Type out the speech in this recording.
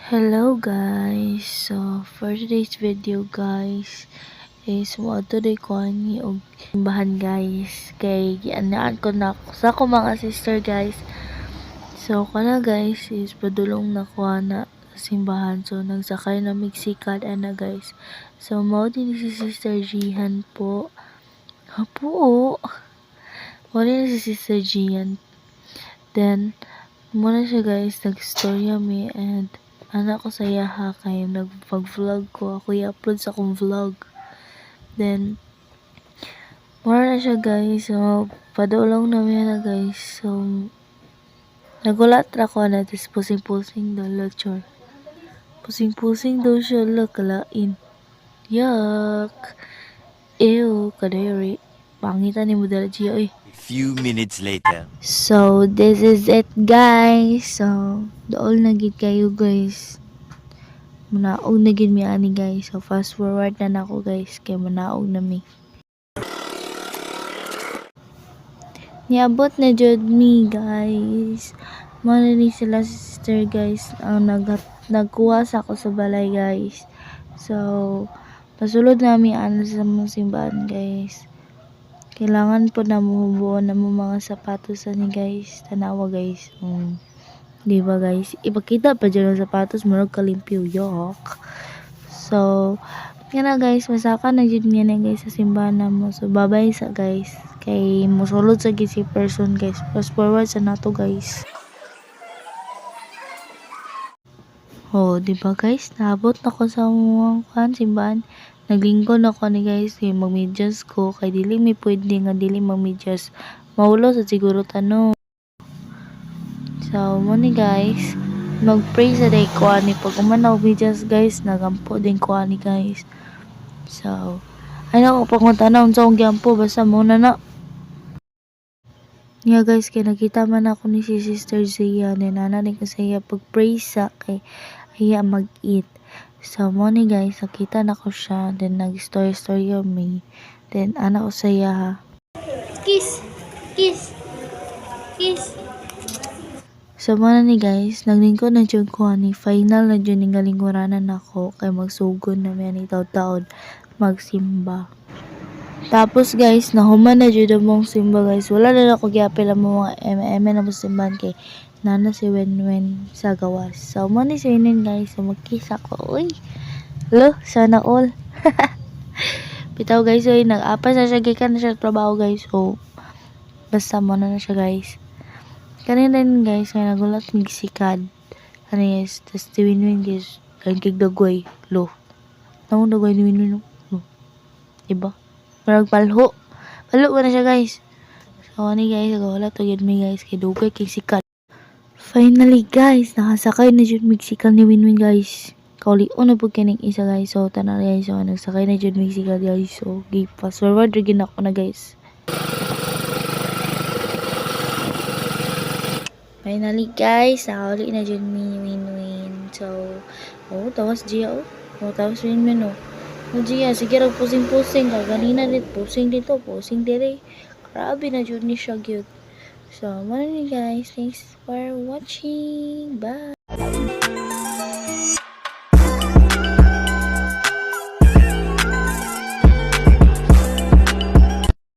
Hello guys, so for today's video guys is mo today ko ani og simbahan guys kay gianaan ko na sa ko mga sister guys. So kana guys is padulong na ko na sa simbahan, so nagsakay na migsikad ana guys. So mao din si Sister Jihan po. Hapo. Wala si Sister Jihan. Then muna siya guys, nag-storya mi and anak ko sa yaha kay nagpag-vlog ko. Ako i-upload sa akong vlog. Then, mura na siya guys. So, padulong namin na guys. So, nagulat ra ko na. Tapos pusing-pusing daw. Chor. Pusing-pusing daw siya. Kalain. Yuck. Ew. Kadiri. Pangitan ni mo dala siya. Few minutes later. So, this is it guys. So, dool na gid kayo guys. Manaog na gid mi ani guys. So, fast forward na nako guys. Kay manaog na mi. Niabot na jud mi guys. Mao ni sila sister guys. Ang nagkuha sa ako sa balay guys. So, pasulod nami ana sa mga simbahan guys. Kailangan po na mubuo na mo mga sapatos ani guys. Tanawa guys. Di ba guys? Ipakita pa dyan ang sapatos. Marag kalimpyo. Yok. So, yan na guys. Masaka na dyan nga na guys sa simbahan na mo. So, bye-bye sa guys. Kay musulod sa si person guys. Fast forward sa nato guys. Oh, di ba guys? Naabot na ko sa mga simbahan. Naglingkod ako ni guys. Kay magmedyas ko. Kay dili may pwede nga dili magmedyas. Maulo sa siguro tanong. So, mo ni guys, mag-pray sa day ko ani pag umanaw videos guys, nagampo din ko ani guys. So, ay na ko panguntanong sa akong gyampo basta muna na. Nga guys, kay nakita man ako ni si Sister Zia, ni nana ni kasi pag-pray sa kay iya mag-eat. So, mo ni guys, nakita na ko siya, then nag-story me. Then, anak ko saya ha. Kiss, kiss, kiss. So, mana ni guys, naglingkod na dyan ko ani. Final na dyan yung galinguranan ako. Kay magsugod na may taon-taon magsimba. Tapos guys, nahuman na dyan mong simba guys. Wala na ako gyapil ang mga MM na musimbahan kay nana si Wenwen sa gawas. So, mana si Wenwen guys. So, mag-kiss ako. Uy! Lo, sana all. Bitaw guys, uy, nag-apas na siya. Gikan na siya trabaho guys. So, basta muna na siya guys. Kanina din guys, may nagulat magsikad. Ano guys, tas si Winwin guys, ang kigdagway, lo. Naong dagway ni Winwin, lo. Diba? Parang palho. Palho ko na siya guys. So, ano guys, nagulat to yun mi guys, kay dugay king sikat. Finally guys, nakasakay na dyan magsikal ni Winwin guys. Kaulion na po kining isa guys. So, tanan guys, so, nagsakay na dyan magsikal guys. So, fast forward rin ako na guys. Finally guys, nakaulit na dyan win-win. So, tawas Gia tawas win-win Gia, sige raw pusing-pusing. Kaganina dit, pusing dito, pusing dire. Grabe na dyan ni siya gyud. So, muna ni guys. Thanks for watching. Bye!